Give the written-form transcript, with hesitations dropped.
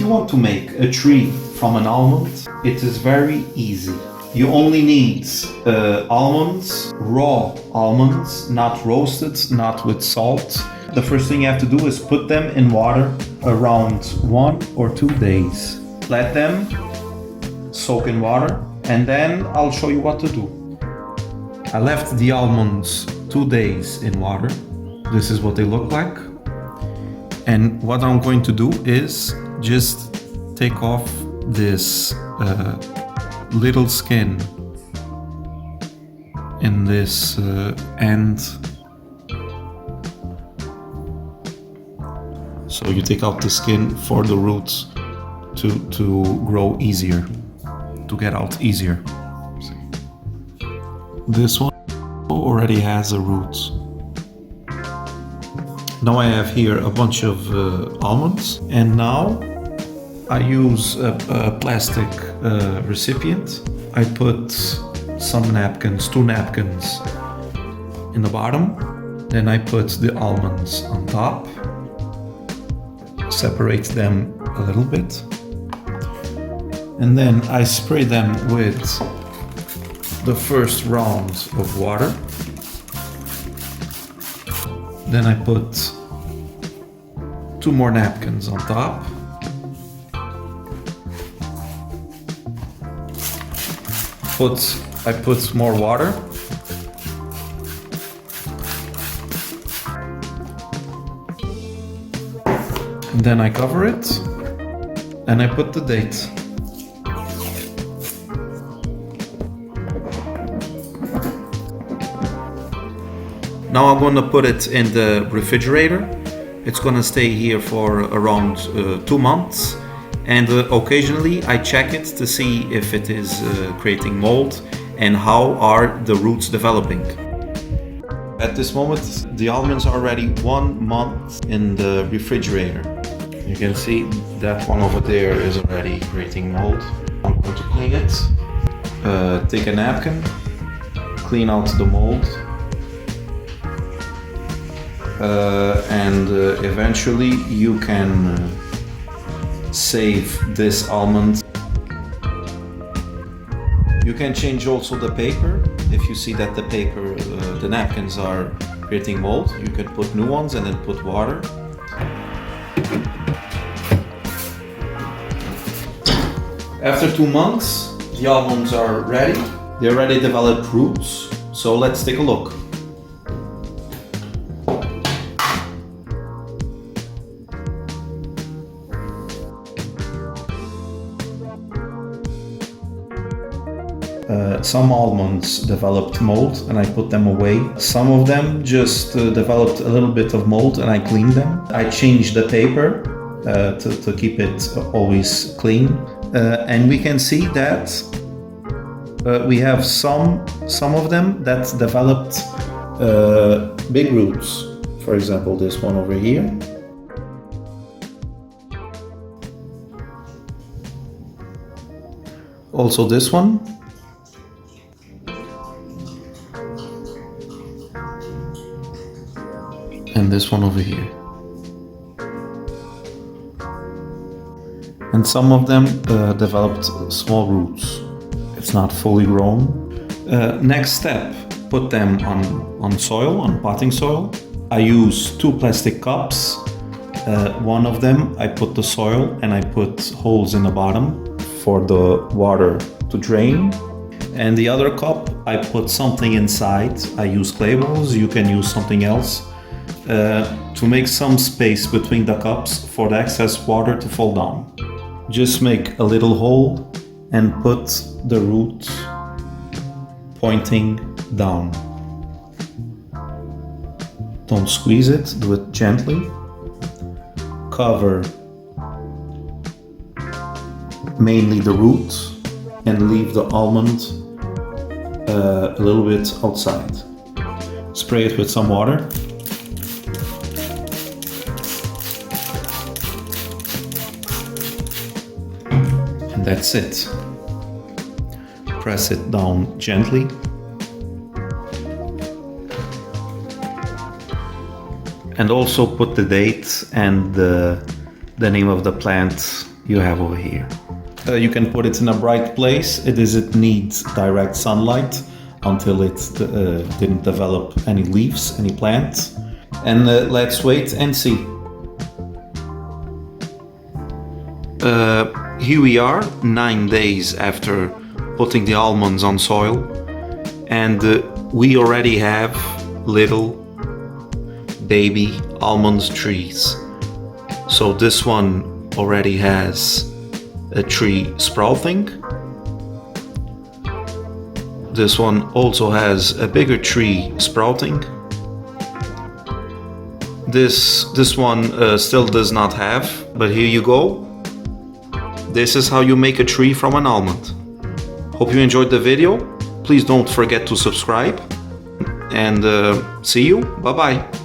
you want to make a tree from an almond, it is very easy. You only need almonds, raw almonds, not roasted, not with salt. The first thing you have to do is put them in water around 1 or 2 days. Let them soak in water, and then I'll show you what to do. I left the almonds 2 days in water. This is what they look like. And what I'm going to do is just take off this little skin in this end. So you take out the skin for the roots to grow easier, to get out easier. See? This one already has a root. Now I have here a bunch of almonds, and now I use a plastic recipient. I put some napkins, 2 napkins in the bottom. Then I put the almonds on top, separate them a little bit, and then I spray them with the first round of water. Then I put 2 more napkins on top. I put more water. And then I cover it, and I put the date. Now I'm going to put it in the refrigerator. It's going to stay here for around 2 months. And occasionally I check it to see if it is creating mold and how are the roots developing. At this moment, the almonds are already 1 month in the refrigerator. You can see that one over there is already creating mold. I'm going to clean it. Take a napkin, clean out the mold. And eventually you can save this almond. You can change also the paper. If you see that the paper, the napkins are creating mold, you can put new ones and then put water. After 2 months, the almonds are ready. They already developed roots. So let's take a look. Some almonds developed mold and I put them away. Some of them just developed a little bit of mold and I cleaned them. I changed the paper to keep it always clean. And we can see that we have some of them that developed big roots. For example, this one over here. Also this one. And this one over here. And some of them developed small roots. It's not fully grown. Next step, put them on soil, on potting soil. I use 2 plastic cups. One of them I put the soil and I put holes in the bottom for the water to drain. And the other cup I put something inside. I use clay balls, you can use something else. To make some space between the cups for the excess water to fall down. Just make a little hole and put the root pointing down. Don't squeeze it, do it gently. Cover mainly the root and leave the almond a little bit outside. Spray it with some water. And that's it. Press it down gently. And also put the date and the name of the plant you have over here. You can put it in a bright place. It needs direct sunlight until it didn't develop any leaves, any plants. And let's wait and see. Here we are, 9 days after putting the almonds on soil, and we already have little baby almond trees. So this one already has a tree sprouting. This one also has a bigger tree sprouting. This one still does not have, but here you go. This is how you make a tree from an almond. Hope you enjoyed the video. Please don't forget to subscribe, and see you. Bye bye.